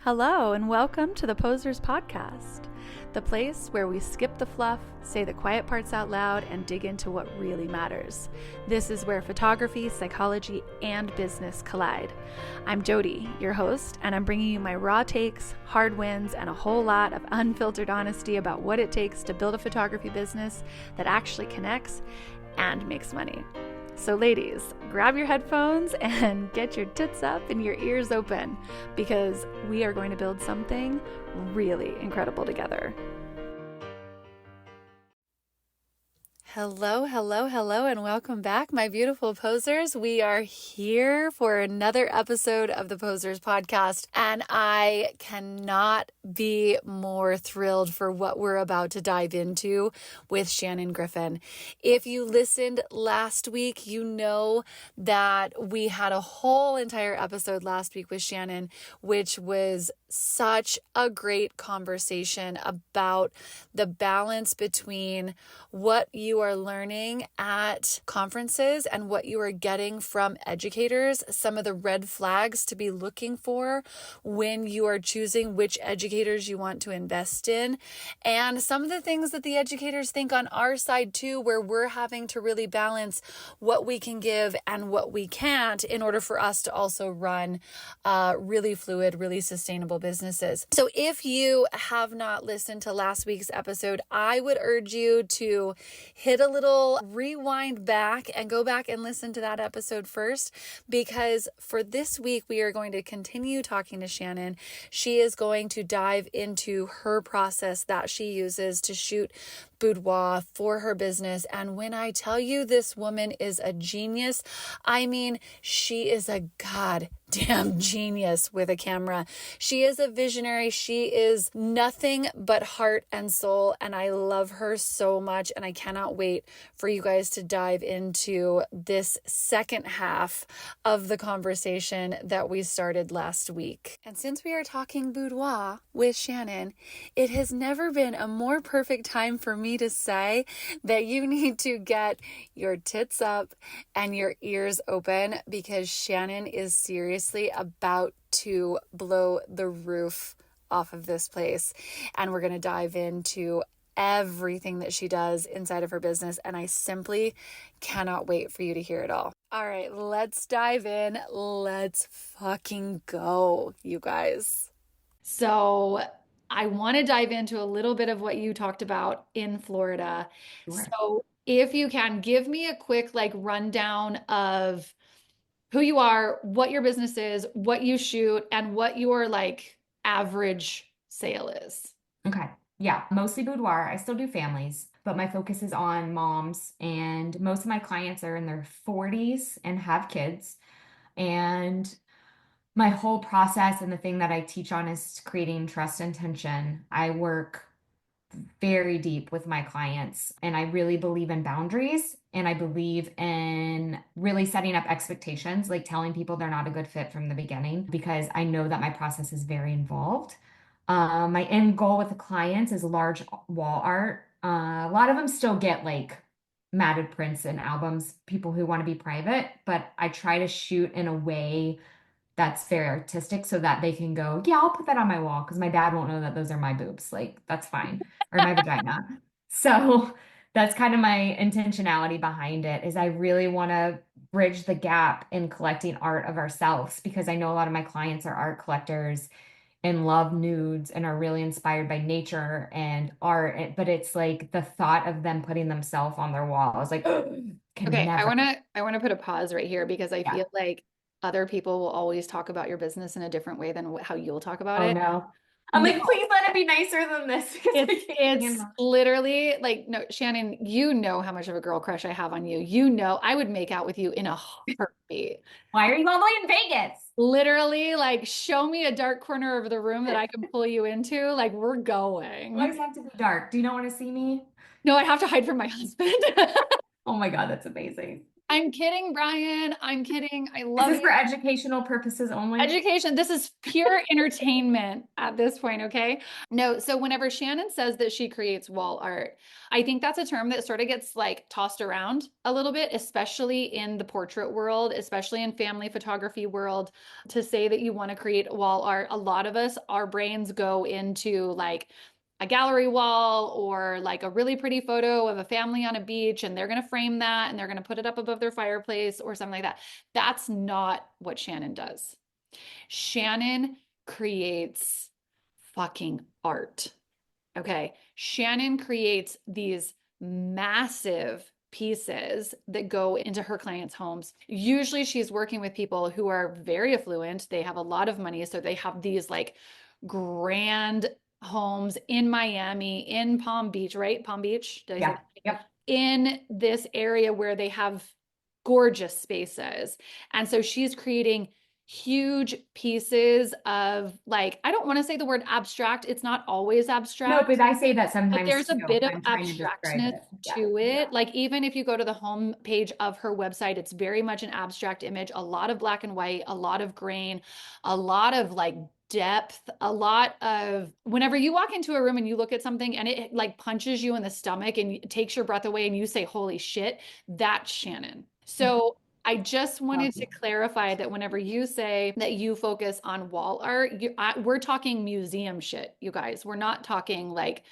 Hello, and welcome to the Posers Podcast, the place where we skip the fluff, say the quiet parts out loud, and dig into what really matters. This is where photography, psychology, and business collide. I'm Jody, your host, and I'm bringing you my raw takes, hard wins, and a whole lot of unfiltered honesty about what it takes to build a photography business that actually connects and makes money. So ladies, grab your headphones and get your tits up and your ears open because we are going to build something really incredible together. Hello, and welcome back, my beautiful posers. We are here for another episode of the Posers Podcast, and I cannot be more thrilled for what we're about to dive into with Shannon Griffin. If you listened last week, you know that we had a whole entire episode last week with Shannon, which was such a great conversation about the balance between what you are learning at conferences and what you are getting from educators, some of the red flags to be looking for when you are choosing which educators you want to invest in, and some of the things that the educators think on our side too, where we're having to really balance what we can give and what we can't in order for us to also run really fluid, really sustainable businesses. So if you have not listened to last week's episode, I would urge you to hit a little rewind back and go back and listen to that episode first, because for this week, we are going to continue talking to Shannon. She is going to dive into her process that she uses to shoot boudoir for her business. And when I tell you this woman is a genius, I mean, she is a goddamn genius with a camera. She is a visionary. She is nothing but heart and soul. And I love her so much. And I cannot wait for you guys to dive into this second half of the conversation that we started last week. And since we are talking boudoir with Shannon, it has never been a more perfect time for me to say that you need to get your tits up and your ears open, because Shannon is seriously about to blow the roof off of this place. And we're going to dive into everything that she does inside of her business. And I simply cannot wait for you to hear it all. All right, let's dive in. Let's fucking go, you guys. So I want to dive into a little bit of what you talked about in Florida. Sure. So if you can give me a quick rundown of who you are, what your business is, what you shoot, and what your average sale is. Okay. Yeah, mostly boudoir. I still do families, but my focus is on moms, and most of my clients are in their 40s and have kids. And my whole process and the thing that I teach on is creating trust and tension. I work very deep with my clients, and I really believe in boundaries, and I believe in really setting up expectations, like telling people they're not a good fit from the beginning, because I know that my process is very involved. My end goal with the clients is large wall art. A lot of them still get matted prints and albums, people who want to be private, but I try to shoot in a way that's very artistic so that they can go, yeah, I'll put that on my wall because my dad won't know that those are my boobs. That's fine. Or my vagina. So that's kind of my intentionality behind it, is I really want to bridge the gap in collecting art of ourselves, because I know a lot of my clients are art collectors and love nudes and are really inspired by nature and art. But it's like the thought of them putting themselves on their wall. I was like, Okay, never. I want to put a pause right here, because I Yeah. feel like other people will always talk about your business in a different way than how you'll talk about Oh it. no. I'm No, like, please let it be nicer than this. Because I can't it's handle literally no, Shannon, you know how much of a girl crush I have on you. You know, I would make out with you in a heartbeat. Why are you all the way in Vegas? Literally, show me a dark corner of the room that I can pull you into. We're going. Why does it have to be dark? Do you not want to see me? No, I have to hide from my husband. Oh my God, that's amazing. I'm kidding, Brian. I'm kidding. I Is love this you. for educational purposes only? Education. This is pure entertainment at this point, okay? No, so whenever Shannon says that she creates wall art, I think that's a term that sort of gets like tossed around a little bit, especially in the portrait world, especially in family photography world. To say that you want to create wall art, a lot of us, our brains go into like a gallery wall or like a really pretty photo of a family on a beach and they're going to frame that and they're going to put it up above their fireplace or something like that. That's not what Shannon does. Shannon creates fucking art. Okay. Shannon creates these massive pieces that go into her clients' homes. Usually she's working with people who are very affluent. They have a lot of money. So they have these like grand homes in Miami, in Palm Beach, right? Palm Beach. Did I say Yeah. that? Yep. In this area where they have gorgeous spaces. And so she's creating huge pieces of like, I don't want to say the word abstract. It's not always No, but abstract, I say that but sometimes there's too. a bit of I'm trying to describe abstractness it. Yeah. to Yeah. it. Like even if you go to the home page of her website, it's very much an abstract image, a lot of black and white, a lot of grain, a lot of like depth, a lot of whenever you walk into a room and you look at something and it like punches you in the stomach and it takes your breath away and you say, holy shit, that's Shannon. So I just Love wanted to you. clarify that whenever you say that you focus on wall art, we're talking museum shit, you guys. We're not talking like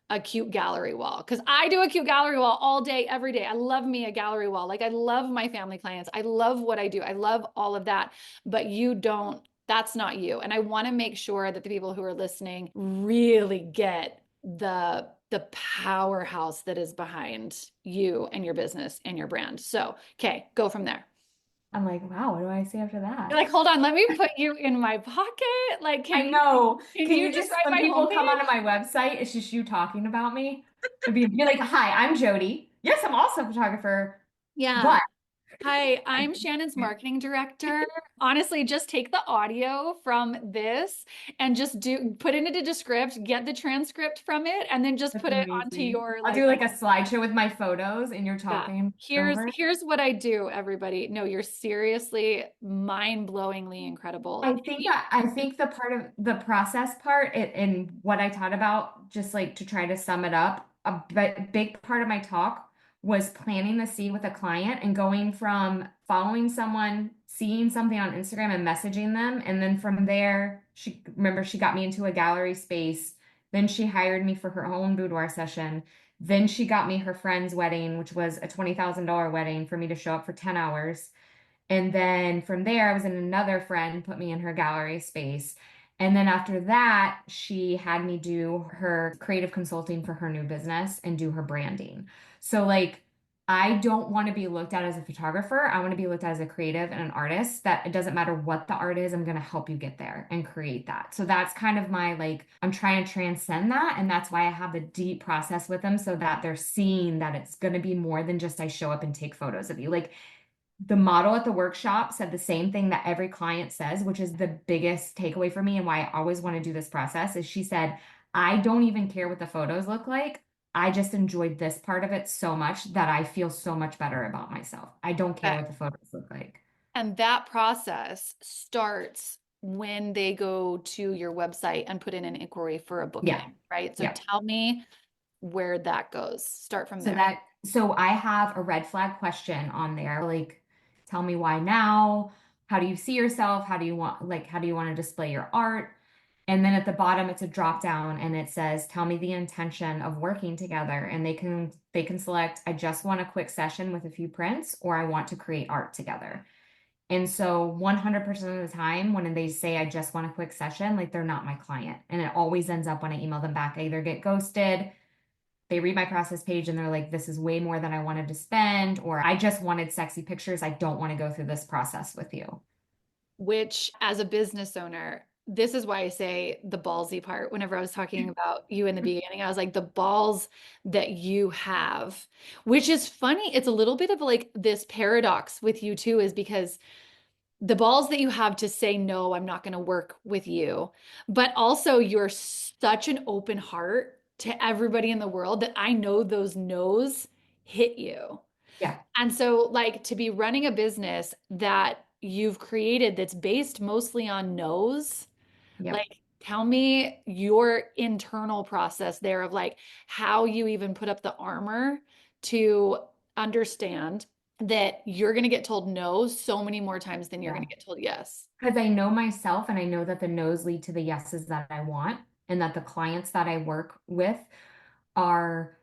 a cute gallery wall because I do a cute gallery wall all day, every day. I love me a gallery wall. Like I love my family clients. I love what I do. I love all of that. But you don't, that's not you. And I want to make sure that the people who are listening really get the powerhouse that is behind you and your business and your brand. So, okay, go from there. I'm like, wow, what do I say after You're that? like, hold on, let me put you in my pocket. Like, I know. can Can you you just, describe when my people come homepage? onto my website, it's just you talking about me? You're like, hi, I'm Jody. Yes, I'm also a photographer, Yeah. but Hi, I'm Shannon's marketing director. Honestly, just take the audio from this and just do put it into Descript, get the transcript from it, and then just that's put it onto amazing. your I'll like, do like a slideshow with my photos and you're yeah. talking Here's over. here's what I do, everybody. No, you're seriously mind-blowingly incredible. I think the part of the process part and what I taught about, just like to try to sum it up, big part of my talk was planting the seed with a client and going from following someone, seeing something on Instagram and messaging them. And then from there, she got me into a gallery space. Then she hired me for her own boudoir session. Then she got me her friend's wedding, which was a $20,000 wedding for me to show up for 10 hours. And then from there, I was in another friend put me in her gallery space. And then after that, she had me do her creative consulting for her new business and do her branding. So, like, I don't want to be looked at as a photographer. I want to be looked at as a creative and an artist that it doesn't matter what the art is, I'm going to help you get there and create that. So, that's kind of my like, I'm trying to transcend that. And that's why I have the deep process with them so that they're seeing that it's going to be more than just I show up and take photos of you. Like, the model at the workshop said the same thing that every client says, which is the biggest takeaway for me and why I always want to do this process is she said, I don't even care what the photos look like. I just enjoyed this part of it so much that I feel so much better about myself. I don't care Okay. what the photos look like. And that process starts when they go to your website and put in an inquiry for a Yeah. booking, right? So Yeah. tell me where that goes. Start from there. So I have a red flag question on there. Like, tell me why now? How do you see yourself? How do you want to display your art? And then at the bottom, it's a drop down and it says, tell me the intention of working together. And they can select, I just want a quick session with a few prints, or I want to create art together. And so 100% of the time when they say, I just want a quick session, like they're not my client. And it always ends up when I email them back, I either get ghosted, they read my process page and they're like, this is way more than I wanted to spend, or I just wanted sexy pictures. I don't want to go through this process with you. Which, as a business owner, this is why I say the ballsy part. Whenever I was talking about you in the beginning, I was like, the balls that you have, which is funny. It's a little bit of like this paradox with you too, is because the balls that you have to say, no, I'm not going to work with you, but also you're such an open heart to everybody in the world that I know those no's hit you. Yeah. And so, like, to be running a business that you've created that's based mostly on no's, Yep. like, tell me your internal process there of like how you even put up the armor to understand that you're going to get told no so many more times than you're going Yeah. to get told yes. Because I know myself and I know that the no's lead to the yeses that I want, and that the clients that I work with are,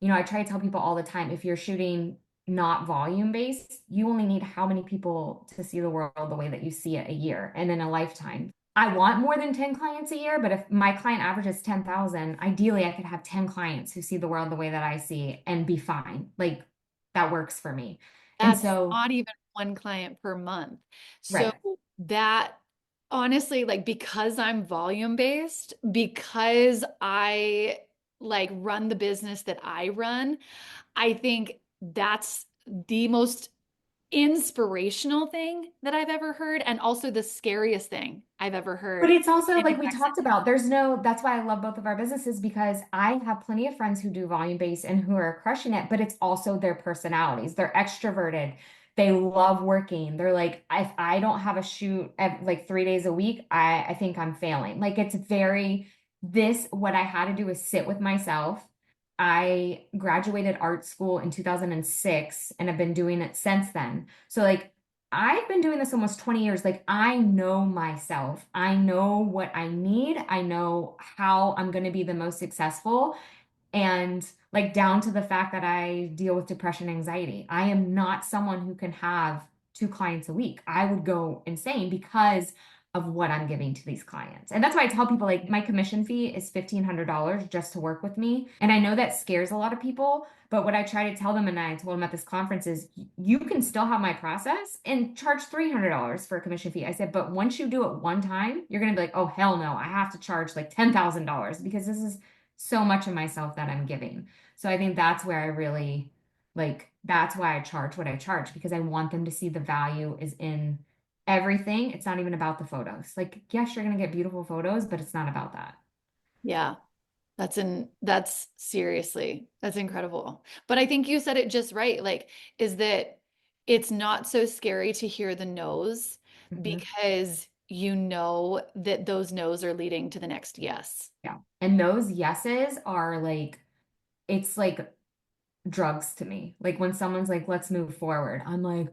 I try to tell people all the time, if you're shooting not volume based, you only need how many people to see the world the way that you see it a year and in a lifetime. I want more than 10 clients a year, but if my client average is 10,000, ideally I could have 10 clients who see the world the way that I see and be fine. Like that works for me. And That's so, not even one client per month. So right. that honestly, like because I'm volume based, because I like run the business that I run, I think that's the most inspirational thing that I've ever heard, and also the scariest thing I've ever But heard it's also in like we Texas. talked about, that's why I love both of our businesses because I have plenty of friends who do volume based and who are crushing it, but it's also their personalities. They're extroverted. They love working. They're like, if I don't have a shoot like 3 days a week, I think I'm failing. Like it's what I had to do is sit with myself. I graduated art school in 2006 and have been doing it since then. So like I've been doing this almost 20 years. Like, I know myself. I know what I need. I know how I'm going to be the most successful. And like, down to the fact that I deal with depression, anxiety. I am not someone who can have two clients a week. I would go insane because of what I'm giving to these clients. And that's why I tell people like my commission fee is $1,500 just to work with me. And I know that scares a lot of people, but what I try to tell them, and I told them at this conference, is you can still have my process and charge $300 for a commission fee. I said, but once you do it one time, you're going to be like, oh, hell no, I have to charge like $10,000 because this is so much of myself that I'm giving. So I think that's where I really that's why I charge what I charge because I want them to see the value is in everything. It's not even about the photos. Like, yes, you're going to get beautiful photos, but it's not about that. Yeah, that's seriously, that's incredible. But I think you said it just right. Like, is that it's not so scary to hear the no's Mhm. because you know that those no's are leading to the next yes. Yeah. And those yeses are it's like drugs to me. Like when someone's like, let's move forward, I'm like,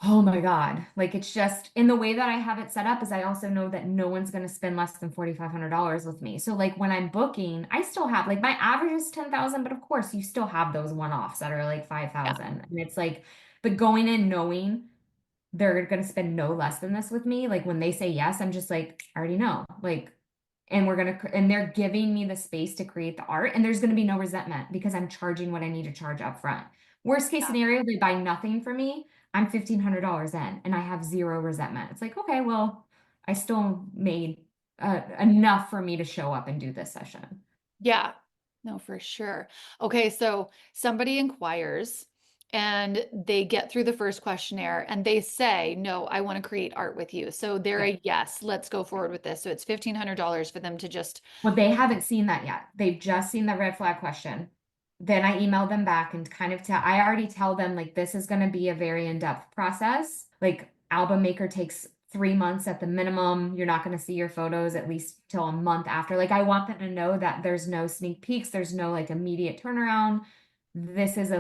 oh my God. Like it's just in the way that I have it set up is I also know that no one's going to spend less than $4,500 with me. So like when I'm booking, I still have like my average is 10,000, but of course you still have those one-offs that are like Yeah. 5,000. And it's like, but going in knowing they're going to spend no less than this with me, like when they say yes, I'm just like, I already know. Like, and they're giving me the space to create the art, and there's going to be no resentment because I'm charging what I need to charge up front. Worst case scenario, they buy nothing for me. I'm $1,500 in and I have zero resentment. It's like, okay, well, I still made enough for me to show up and do this session. Yeah, no, for sure. Okay, so somebody inquires and they get through the first questionnaire and they say, no, I want to create art with you. So they're Yeah. a yes, let's go forward with this. So it's $1,500 for them to just, Well, they haven't seen that yet. They've just seen the red flag question. Then I email them back and kind of I already tell them like this is going to be a very in-depth process. Like album maker takes 3 months at the minimum. You're not going to see your photos at least till a month after. Like I want them to know that there's no sneak peeks, there's no like immediate turnaround. This is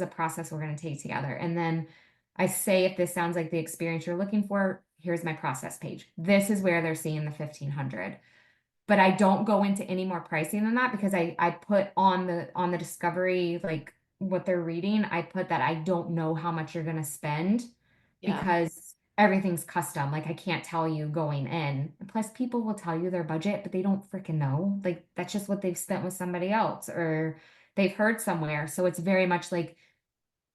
a process we're going to take together. And then I say if this sounds like the experience you're looking for, here's my process page. This is where they're seeing the 1,500, but I don't go into any more pricing than that because I put on the discovery like what they're reading, I put that I don't know how much you're going to spend yeah, because everything's custom. Like I can't tell you going in. And plus people will tell you their budget, but they don't freaking know. Like that's just what they've spent with somebody else or they've heard somewhere. So it's very much like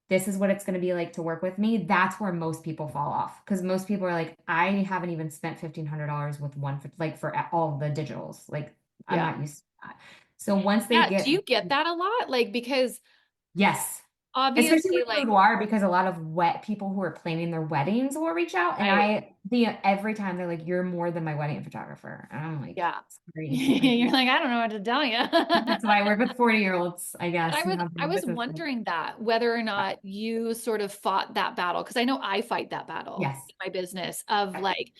this is what it's going to be like to work with me. That's where most people fall off because most people are like, I haven't even spent $1,500 with like for all the digitals. Like I'm yeah. not used to that. So once they Yeah, do get, you get that a lot? Like, because yes, Especially obviously with like, boudoir, because a lot of wet people who are planning their weddings will reach out, and right. every time they're like, "You're more than my wedding photographer," and I'm like, Yeah. "Sorry, like You're like, I don't know what to tell you. that's why I work with 40-year-olds, I But guess, who have I no was business. wondering that whether or not you sort of fought that battle because I know I fight that battle Yes, in my business of like,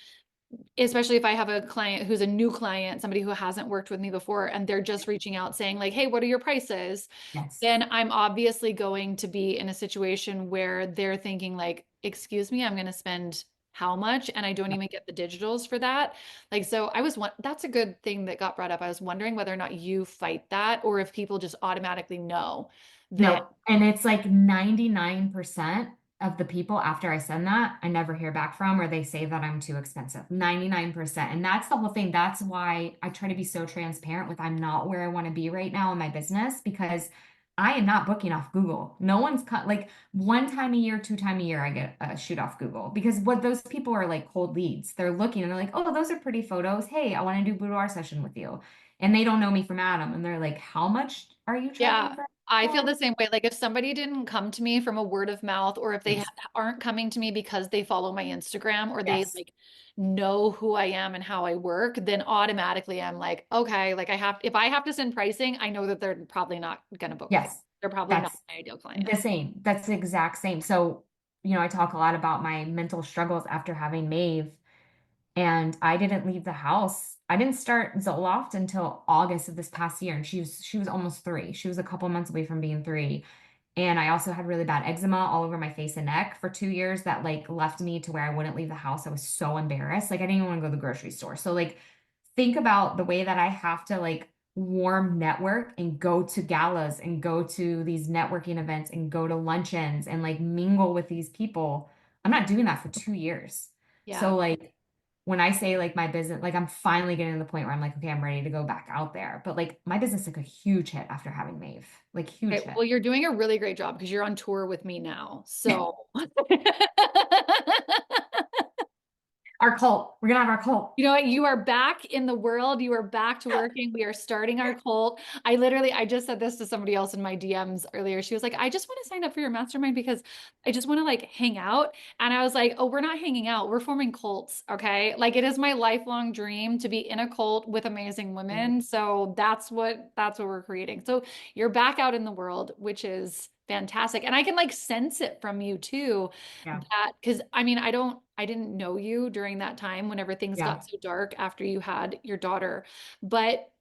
especially if I have a client who's a new client, somebody who hasn't worked with me before, and they're just reaching out saying like, "Hey, what are your prices?" yes, Then I'm obviously going to be in a situation where they're thinking like, "Excuse me, I'm going to spend how much?" And I don't even get the digitals for that. Like, so that's a good thing that got brought up. I was wondering whether or not you fight that or if people just automatically know that, no, and it's like 99% of the people after I send that, I never hear back from, or they say that I'm too expensive. 99%. And that's the whole thing. That's why I try to be so transparent with I'm not where I want to be right now in my business because I am not booking off Google. No one's like one time a year, two time a year, I get a shoot off Google because what those people are like cold leads. They're looking and they're like, oh, those are pretty photos. Hey, I want to do boudoir session with you. And they don't know me from Adam. And they're like, how much are you charging yeah, for I feel that? the same way. Like if somebody didn't come to me from a word of mouth, or if Yes. aren't coming to me because they follow my Instagram or they Yes. like know who I am and how I work, then automatically I'm like, okay, like if I have to send pricing, I know that they're probably not going to book with me. Yes. They're probably not That's my ideal client. the same. That's the exact same. So, I talk a lot about my mental struggles after having Maeve, and I didn't leave the house. I didn't start Zoloft until August of this past year, and she was almost 3. She was a couple months away from being 3. And I also had really bad eczema all over my face and neck for 2 years that like left me to where I wouldn't leave the house. I was so embarrassed. Like I didn't even want to go to the grocery store. So like think about the way that I have to like warm network and go to galas and go to these networking events and go to luncheons and like mingle with these people. I'm not doing that for 2 years. Yeah. So like when I say like my business, like I'm finally getting to the point where I'm like, okay, I'm ready to go back out there. But like my business took a huge hit after having Maeve, like huge Okay. hit. Well, you're doing a really great job because you're on tour with me now. So Our cult. We're gonna have our cult. you know what? You are back in the world. You are back to working. We are starting our cult. I just said this to somebody else in my DMs earlier. She was like, I just want to sign up for your mastermind because I just want to like hang out. And I was like, oh, we're not hanging out. We're forming cults. Okay. Like it is my lifelong dream to be in a cult with amazing women. So that's what we're creating. So you're back out in the world, which is fantastic. And I can like sense it from you too Yeah. that because I didn't know you during that time whenever things Yeah. got so dark after you had your daughter. But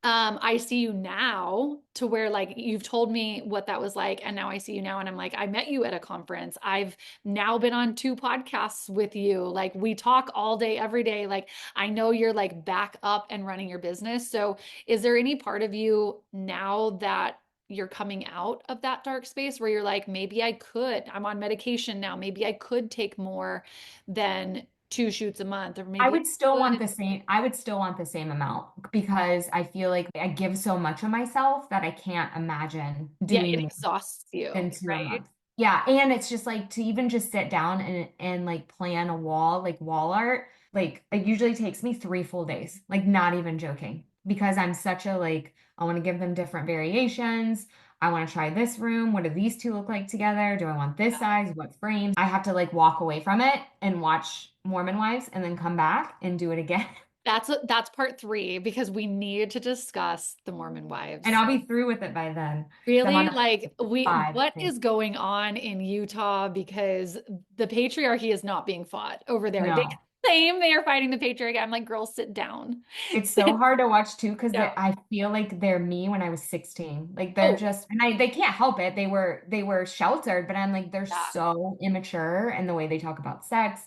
I see you now to where like you've told me what that was like, and now I see you now, and I'm like, I met you at a conference. I've now been on 2 podcasts with you. Like we talk all day, every day. Like I know you're like back up and running your business. So is there any part of you now that you're coming out of that dark space where you're like, maybe I'm on medication now. Maybe I could take more than 2 shoots a month, or I maybe would still I want could. the same. I would still want the same amount because I feel like I give so much of myself that I can't imagine Yeah, doing it more exhausts than you, 2 a right? month. Yeah, and it's just like to even just sit down and like plan a wall, like wall art, like it usually takes me 3 full days. Like not even joking. Because I'm such a like, I want to give them different variations. I want to try this room. What do these two look like together? Do I want this size? What frames? I have to like walk away from it and watch Mormon Wives and then come back and do it again. That's part 3 because we need to discuss the Mormon And wives. I'll be through with it by then. So I'm Really, on like episode 5, I what think. is going on in Utah? Because the patriarchy is not being fought over there. They No. claim they are fighting the patriarchy. I'm like, girls, sit down. It's so Sit hard to watch too because down. I feel like they're me when I was 16. Like they're Oh, just and they can't help it. They were sheltered, but I'm like they're yeah. so immature and the way they talk about sex,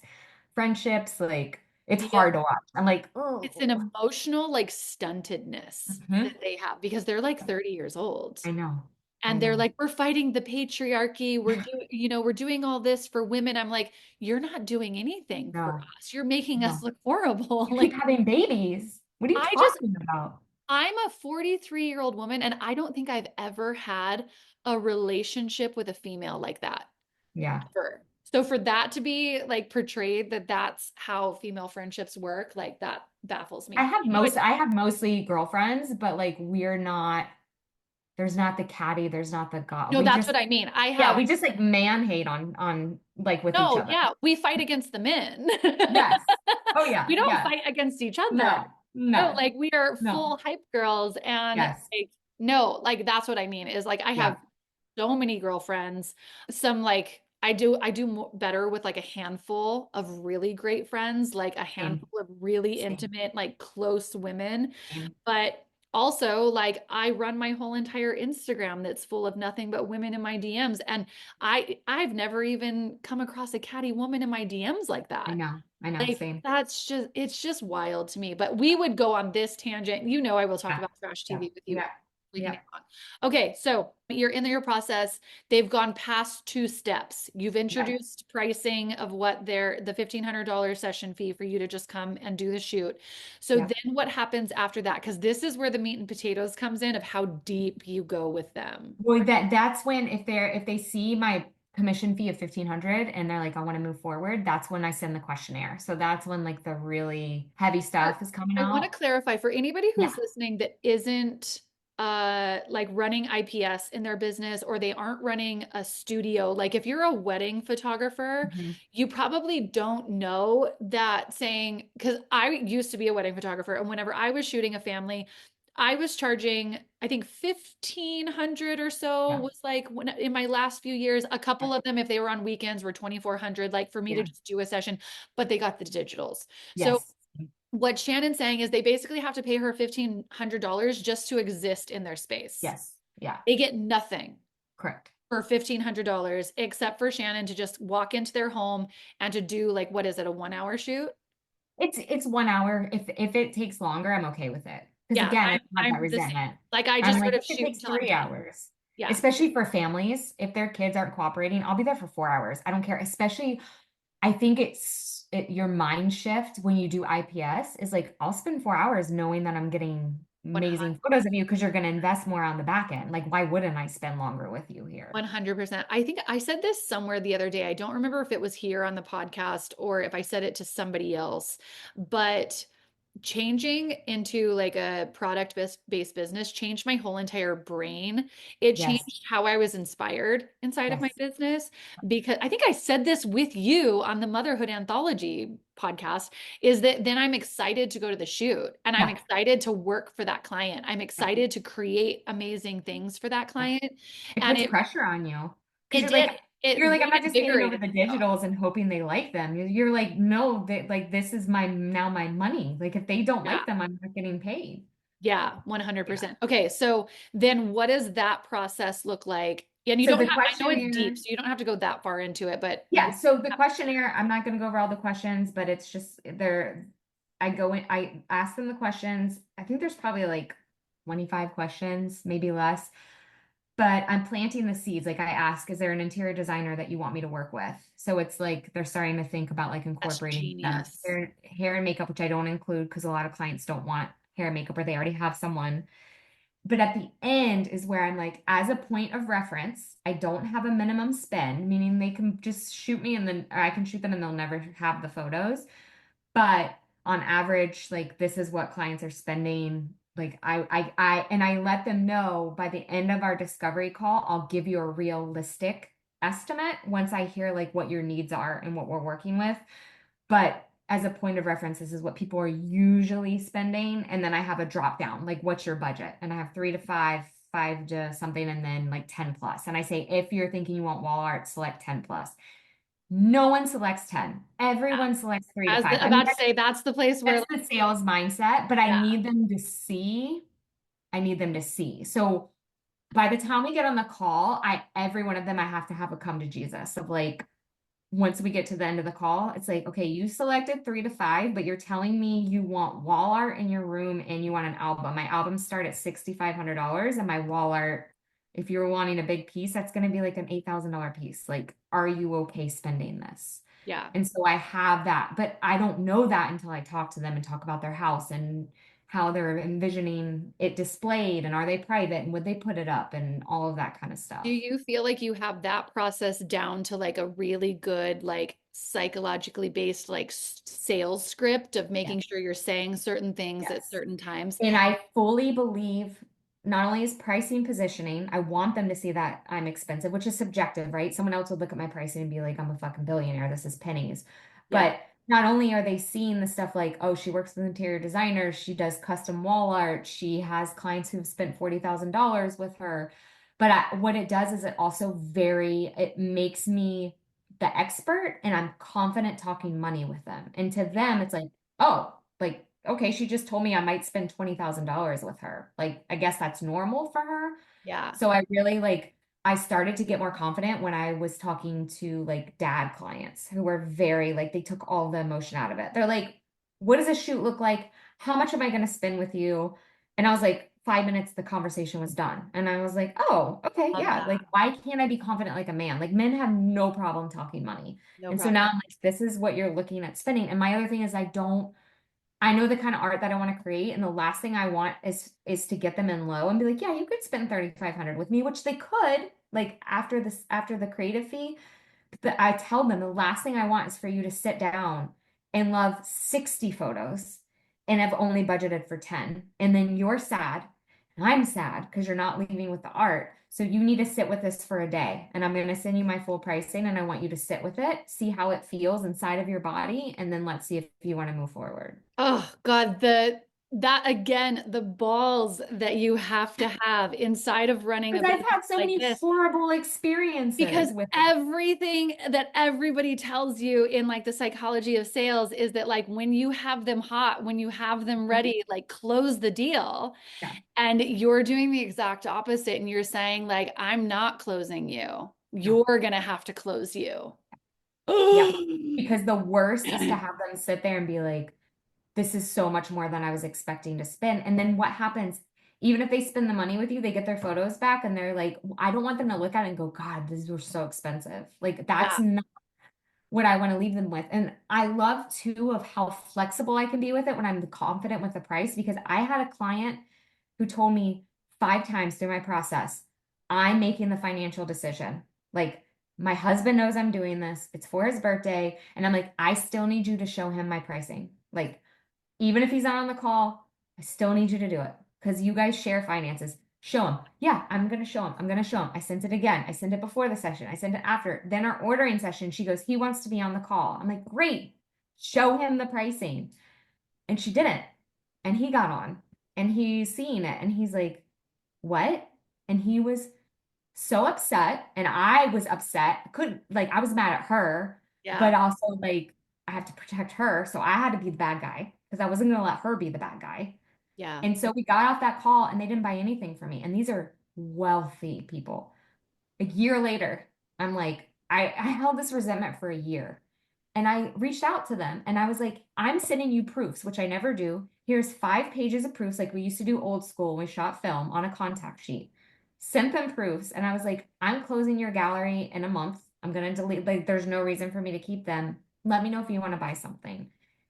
friendships, like it's The hard to watch. I'm like, It's an oh, emotional like stuntedness that they have because they're like 30 years old. I know. I And they're know. like, we're fighting the patriarchy. We're doing all this for women. I'm like, you're not doing anything for No. us. You're making us No. look horrible. You keep Like, having babies. What are you I just, talking about? I'm a 43-year-old woman, and I don't think I've ever had a relationship with a female like that, Yeah. ever. So for that to be like portrayed that that's how female friendships work, like that baffles me. I have mostly girlfriends, but like we're not There's not the catty, there's not the god. No, that's what I mean. I Yeah, have we just like man hate on like with each no, other. yeah, we fight against the men. Yes. Oh We yeah, don't yeah. fight against each other. No, No, no, like we are no. full hype girls and Yes. like no, like that's what I mean is like I have Yeah. so many girlfriends. Some like I do better with like a handful of really great friends, like a Same. handful of really Same. intimate, like close women. Same. But also like I run my whole entire Instagram that's full of nothing but women in my DMs. And I've never even come across a catty woman in my DMs like I that. know. I know. Like Same. that's just it's just wild to me. But we would go on this tangent. You know, I will talk Yeah. about trash Yeah. TV with you Yeah. we can Yeah. hang on. Okay, so you're in your process. They've gone past two steps. You've Yeah. introduced pricing of what their the $1,500 session fee for you to just come and do the shoot. So Yeah. then what happens after that? Because this is where the meat and potatoes comes in of how deep you go with them. Well, that's when if they see my commission fee of 1,500 and they're like, I want to move forward, that's when I send the questionnaire. So that's when like the really heavy stuff is coming I want to out. clarify for anybody who's Yeah. listening that isn't like running IPS in their business or they aren't running a studio. Like if you're a wedding photographer, Mhm. you probably don't know that saying because I used to be a wedding photographer and whenever I was shooting a family, I was charging, I think 1,500 or so Yeah. was like when in my last few years, a Yeah. couple of them, if they were on weekends, were 2,400, like for me to Yeah. just do a session, but they got the digitals. So Yes. what Shannon's saying is they basically have to pay her $1,500 just to exist in their space. Yes. Yeah. They get nothing Correct. for $1,500 except for Shannon to just walk into their home and to do like, what is it, a 1 hour shoot? It's 1 hour. If it takes longer, I'm okay with it. Because Yeah, again, I I'm don't have that I'm the same. resentment. Like I I'm just like, sort of it could shoot take until I'm three done. hours. Yeah, Especially for families. If their kids aren't cooperating, I'll be there for 4 hours. I don't care. Especially, I think your mind shift when you do IPS is like, I'll spend 4 hours knowing that I'm getting amazing photos of you because you're going to invest more on the back end. Like, why wouldn't I spend longer with you here? 100%. I think I said this somewhere the other day. I don't remember if it was here on the podcast or if I said it to somebody else, but changing into like a product based business changed my whole entire brain. It Yes. changed how I was inspired inside of my Yes. business because I think I said this with you on the Motherhood Anthology podcast is that then I'm excited to go to the shoot and I'm Yeah. excited to work for that client. I'm Yeah. excited to create amazing things for that Yeah. client. It And puts pressure on you because it did it you're like, I'm not just handing over reinvigorated the me though. digitals and hoping they like them. You're like, no, that like this is my now my money. Like if they don't Yeah. like them, I'm not getting paid. Yeah, Yeah. 100%. Okay, so then what does that process look like? And you So don't the have, I know it's deep, questionnaire, so you don't have to go that far into it, but yeah. So the questionnaire, I'm not going to go over all the questions, but it's just there. I go in, I ask them the questions. I think there's probably like 25 questions, maybe less. But I'm planting the seeds. Like I ask, is there an interior designer that you want me to work with? So it's like they're starting to think about like that's incorporating them. genius. Hair and makeup, which I don't include because a lot of clients don't want hair and makeup or they already have someone. But at the end is where I'm like, as a point of reference, I don't have a minimum spend, meaning they can just shoot me and then or I can shoot them and they'll never have the photos. But on average, like this is what clients are spending. Like and I let them know by the end of our discovery call, I'll give you a realistic estimate once I hear like what your needs are and what we're working with. But as a point of reference, this is what people are usually spending. And then I have a drop down, like what's your budget? And I have 3 to 5, 5 to something, and then like 10 plus. And I say, if you're thinking you want wall art, select 10 plus. No one selects 10. Yeah. Everyone selects three to As five. I mean, about to say, that's the place where, that's like, the sales mindset, but yeah, I need them to see. So by the time we get on the call, every one of them I have to have a come to Jesus of like once we get to the end of the call, it's like, okay, you selected 3 to 5, but you're telling me you want wall art in your room and you want an album. My albums start at $6,500 and my wall art, if you're wanting a big piece, that's going to be like an $8,000 piece. Like, are you okay spending this? yeah. And so I have that, but I don't know that until I talk to them and talk about their house and how they're envisioning it displayed and are they private and would they put it up and all of that kind of Do stuff. you feel like you have that process down to like a really good, like psychologically based, like sales script of Yeah. making sure you're saying certain things at Yes. certain times? And I fully believe not only is pricing positioning, I want them to see that I'm expensive, which is subjective, right? Someone else would look at my pricing and be like, I'm a fucking billionaire. This is pennies. Yeah. But not only are they seeing the stuff like, oh, she works with interior designers, she does custom wall art, she has clients who've spent $40,000 with her. But what it does is it makes me the expert and I'm confident talking money with them. And to them, it's like, oh, like, okay, she just told me I might spend $20,000 with her. Like, I guess that's normal for her. Yeah. So I really I started to get more confident when I was talking to like dad clients who were very like, they took all the emotion out of it. They're like, what does a shoot look like? How much am I going to spend with you? And I was like, 5 minutes, the conversation was done. And I was like, oh, okay, Love yeah. that. Like, why can't I be confident like a man? Like, men have no problem talking money. No And so problem. now I'm like, this is what you're looking at spending. And my other thing is I know the kind of art that I want to create, and the last thing I want is to get them in low and be like, yeah, you could spend 3,500 with me, which they could, like after the creative fee. But I tell them the last thing I want is for you to sit down and love 60 photos and have only budgeted for 10. And then you're sad and I'm sad because you're not leaving with the art. So you need to sit with this for a day. And I'm going to send you my full pricing and I want you to sit with it, see how it feels inside of your body, and then let's see if you want to move forward. Oh God, that again, the balls that you have to have inside of running a Because I've business had so like many this. horrible Because experiences with it. everything that everybody tells you in like the psychology of sales is that like when you have them hot, when you have them ready, like close the deal. Yeah. And you're doing the exact opposite. And you're saying, like, I'm not closing you. No. You're gonna have to close you. Yep. Because the worst is to have them sit there and be like, this is so much more than I was expecting to spend. And then what happens? Even if they spend the money with you, they get their photos back and they're like, I don't want them to look at it and go, God, these were so expensive. Like, that's Yeah. not what I want to leave them with. And I love too of how flexible I can be with it when I'm confident with the price because I had a client who told me 5 times through my process, I'm making the financial decision. Like, my husband knows I'm doing this. It's for his birthday. And I'm like, I still need you to show him my pricing. Like, even if he's not on the call, I still need you to do it because you guys share finances. Show him. Yeah, I'm going to show him. I'm going to show him. I sent it again. I sent it before the session. I sent it after. Then our ordering session, she goes, he wants to be on the call. I'm like, great. Show him the pricing. And she didn't. And he got on and he's seeing it and he's like, what? And he was so upset. And I was upset. Couldn't, like, I was mad at her, Yeah. but also, like, I have to protect her. So I had to be the bad guy because I wasn't going to let her be the bad guy. Yeah. And so we got off that call and they didn't buy anything from me. And these are wealthy people. A year later, I'm like, I held this resentment for a year. And I reached out to them and I was like, I'm sending you proofs, which I never do. Here's 5 pages of proofs, like we used to do old school when we shot film on a contact sheet. Sent them proofs. And I was like, I'm closing your gallery in a month. I'm going to delete, like, there's no reason for me to keep them. Let me know if you want to buy something.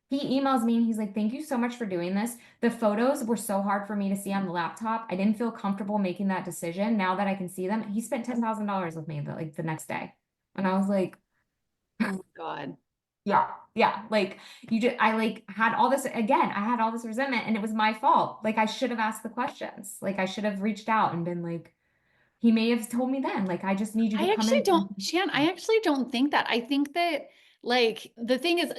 He emails me and he's like, thank you so much for doing this. The photos were so hard for me to see on the laptop. I didn't feel comfortable making that decision. Now that I can see them, he spent $10,000 with me the next day. And I was like, Oh my God. yeah, yeah. Like I like had all this again. I had all this resentment and it was my fault. Like I should have asked the questions. Like I should have reached out and been like, he may have told me then, like, I just need you to I come actually in. don't, Shan, I actually don't think that. I think that, like, the thing is,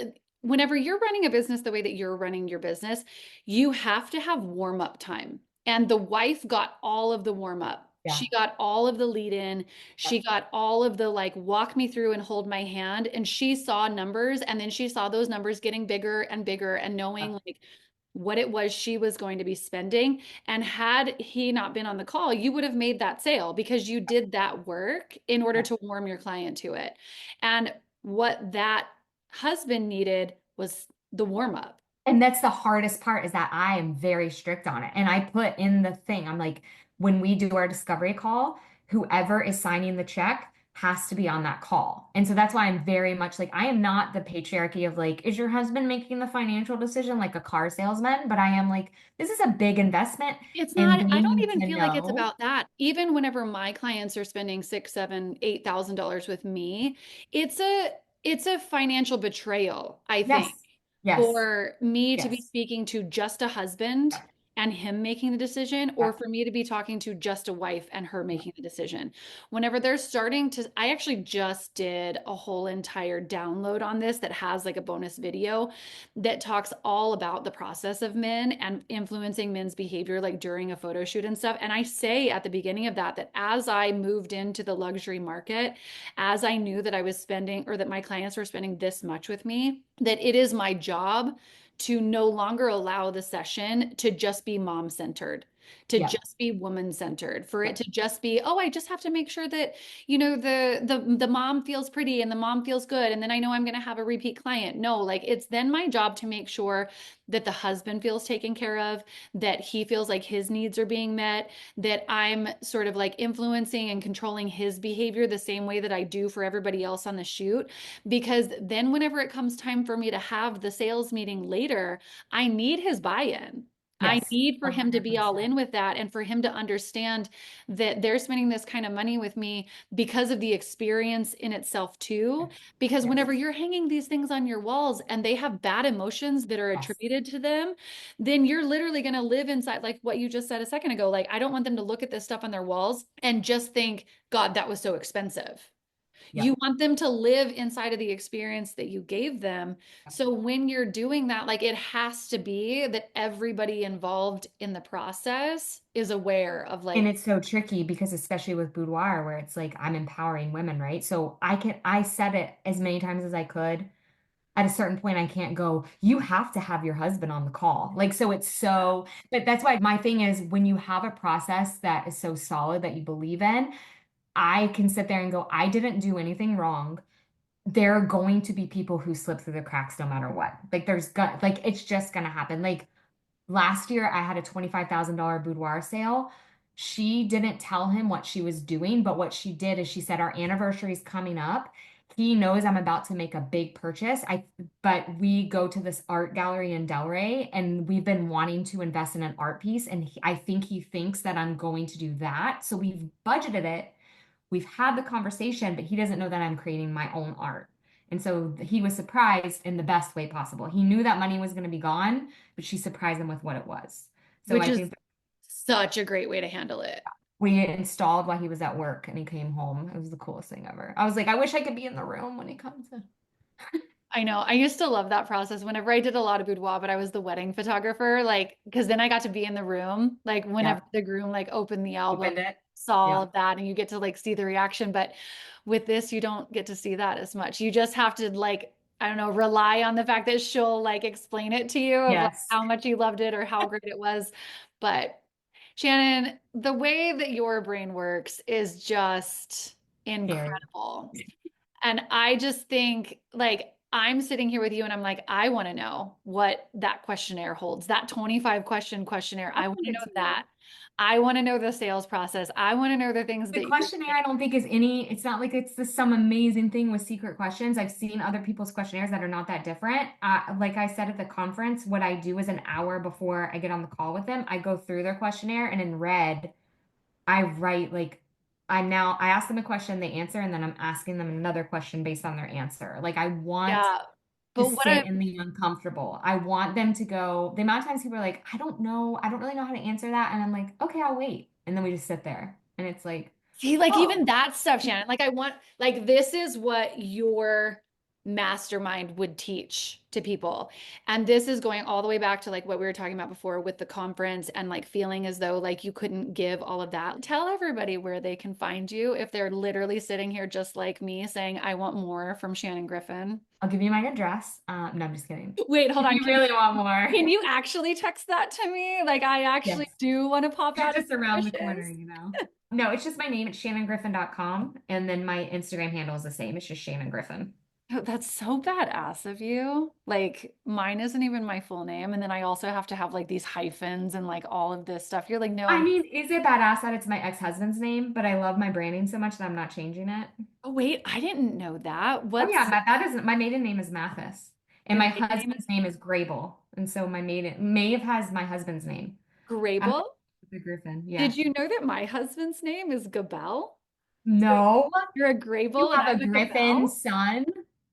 whenever you're running a business the way that you're running your business, you have to have warm up time. And the wife got all of the warm up. Yeah. She got all of the lead in. She got all of the like walk me through and hold my hand. And she saw numbers and then she saw those numbers getting bigger and knowing like what it was she was going to be spending. And had he not been on the call, you would have made that sale because you did that work in order Yeah. to warm your client to it. And what that husband needed was the warm up. And that's the hardest part is that I am very strict on it. And I put in the thing, I'm like, when we do our discovery call, whoever is signing the check has to be on that call. And so that's why I'm very much like, I am not the patriarchy of like, is your husband making the financial decision like a car salesman? But I am like, this is a big investment It's and not, they I don't need even to feel like it's know. about that. Even whenever my clients are spending six, seven, $8,000 with me, it's a it's a financial betrayal, I think, Yes, yes, for me to be yes. speaking to just a husband and him making the decision, or Yep. for me to be talking to just a wife and her Yep. making the decision. Whenever they're starting to, I actually just did a whole entire download on this that has like a bonus video that talks all about the process of men and influencing men's behavior, like during a photo shoot and stuff. And I say at the beginning of that, that as I moved into the luxury market, as I knew that I was spending or that my clients were spending this much with me, that it is my job to no longer allow the session to just be mom centered, to Yep. just be woman centered, for it Yep. to just be, oh, I just have to make sure that, the mom feels pretty and the mom feels good, and then I know I'm going to have a repeat client. No, like it's then my job to make sure that the husband feels taken care of, that he feels like his needs are being met, that I'm sort of like influencing and controlling his behavior the same way that I do for everybody else on the shoot. Because then, whenever it comes time for me to have the sales meeting later, I need his buy in. I Yes. need for him to be all 100%. in with that and for him to understand that they're spending this kind of money with me because of the experience in itself, too. Because Yes. whenever you're hanging these things on your walls and they have bad emotions that are Yes. attributed to them, then you're literally going to live inside, like what you just said a second ago. Like, I don't want them to look at this stuff on their walls and just think, God, that was so expensive. You Yep. want them to live inside of the experience that you gave them. So when you're doing that, like it has to be that everybody involved in the process is aware of And like, it's so tricky because especially with boudoir where it's like I'm empowering women, right? So I said it as many times as I could. At a certain point, I can't go, you have to have your husband on the call. Like, so it's so, but that's why my thing is when you have a process that is so solid that you believe in, I can sit there and go, I didn't do anything wrong. There are going to be people who slip through the cracks no matter what. Like, like, it's just gonna happen. Like, last year, I had a $25,000 boudoir sale. She didn't tell him what she was doing, but what she did is she said, our anniversary is coming up. He knows I'm about to make a big purchase. But we go to this art gallery in Delray, and we've been wanting to invest in an art piece. And I think he thinks that I'm going to do that. So we've budgeted it. We've had the conversation, but he doesn't know that I'm creating my own art. And so he was surprised in the best way possible. He knew that money was going to be gone, but she surprised him with what it was. So which I is think such a great way to handle it. we installed while he was at work and he came home. It was the coolest thing ever. I was like, I wish I could be in the room when he comes in. I know. I used to love that process whenever I did a lot of boudoir, but I was the wedding photographer, like, because then I got to be in the room, like, whenever Yep. the groom like opened the album, Opened it. saw all Yep. of that, and you get to like see the reaction. But with this, you don't get to see that as much. You just have to like, I don't know, rely on the fact that she'll like explain it to you of like Yes. how much you loved it or how great it was. But Shannon, the way that your brain works is just Scary. incredible. And I just think like I'm sitting here with you and I'm like, I want to know what that questionnaire holds, that 25 question questionnaire. I'll I want send to it know to you. that. I want to know the sales process. I want to know the things The that you're questionnaire, doing. I don't think is any, it's not like it's some amazing thing with secret questions. I've seen other people's questionnaires that are not that different. Like I said at the conference, what I do is an hour before I get on the call with them, I go through their questionnaire and in red, I write like, I ask them a question, they answer, and then I'm asking them another question based on their answer. Like I want Yeah. to But what sit I in the uncomfortable. I want them to go, the amount of times people are like, I don't know, I don't really know how to answer that. And I'm like, okay, I'll wait. And then we just sit there. And it's like, see, like oh, even that stuff, Shannon, like I want, like this is what your mastermind would teach to people. And this is going all the way back to like what we were talking about before with the conference and like feeling as though like you couldn't give all of that. Tell everybody where they can find you if they're literally sitting here just like me saying, I want more from Shannon Griffin. I'll give you my address. No, I'm just kidding. Wait, hold If on. you really want more, Can you actually text that to me? Like I actually yes, do want to pop you're out of just the around the corner, bushes. you know. No, it's just my name. It's shannongriffin.com. And then my Instagram handle is the same. It's just Shannon Griffin. Oh, that's so badass of you. Like mine isn't even my full name. And then I also have to have like these hyphens and like all of this stuff. You're like, no, I I'm, mean, is it badass that it's my ex-husband's name, but I love my branding so much that I'm not changing it? oh, wait, I didn't know that. Oh yeah, What's that isn't my maiden name is Mathis. And your my maiden name is husband's name is Grable. And so my maiden Maeve has my husband's name. I'm Grable? the Griffin. Yeah. Did you know that my husband's name is Gabelle? So No, you're a you Grable and have a I'm a Griffin Gabelle? son.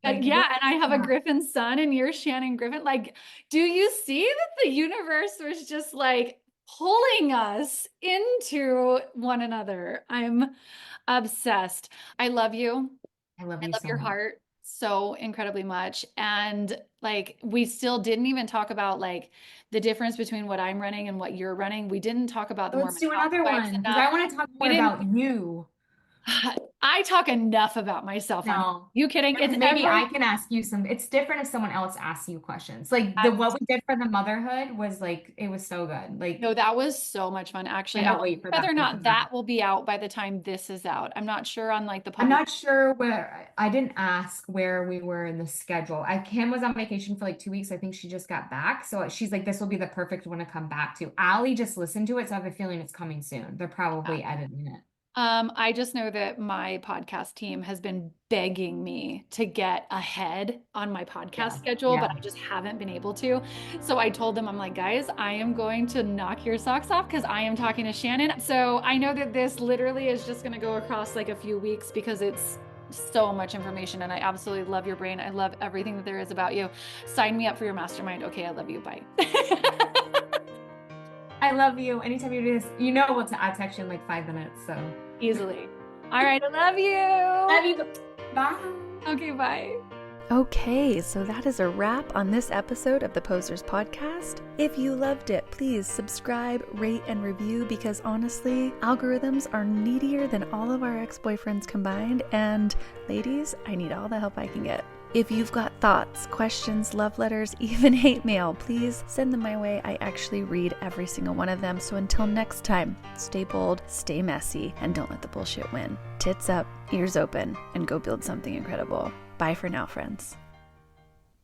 And Like yeah, what? and I have a Griffin son and you're Shannon Griffin. Like, do you see that the universe was just like pulling us into one another. I'm obsessed. I love you. I love I you love so your much. heart so incredibly much. And like, we still didn't even talk about like the difference between what I'm running and what you're running. We didn't talk about the Let's Mormon do another Housewives one because enough. I want to talk We more didn't, about you. I talk enough about myself on here. No. You kidding? It's Because maybe I every, can ask you some. It's different if someone else asks you questions. Like the what we did for the motherhood was like it was so good. no, Like that was so much fun. Actually, I cannot don't wait know for whether that or to not come out. that will be out by the time this is out. I'm not sure on like the I'm public. not sure where I didn't ask where we were in the schedule. Kim was on vacation for like 2 weeks. I think she just got back. So she's like, this will be the perfect one to come back to. Allie just listened to it, so I have a feeling it's coming soon. They're probably editing it. I just know that my podcast team has been begging me to get ahead on my podcast Yeah. schedule, but Yeah. I just haven't been able to. So I told them, I'm like, guys, I am going to knock your socks off because I am talking to Shannon. So I know that this literally is just going to go across like a few weeks because it's so much information and I absolutely love your brain. I love everything that there is about you. Sign me up for your mastermind. Okay, I love you. Bye. I love you. Anytime you do this, you know I'll text you in like 5 minutes. So Easily. All right, I love love you. you. Bye. Okay, bye. Okay, so that is a wrap on this episode of the Posers Podcast. If you loved it, please subscribe, rate, and review because honestly, algorithms are needier than all of our ex-boyfriends combined. And ladies, I need all the help I can get. If you've got thoughts, questions, love letters, even hate mail, please send them my way. I actually read every single one of them. So until next time, stay bold, stay messy, and don't let the bullshit win. Tits up, ears open, and go build something incredible. Bye for now, friends.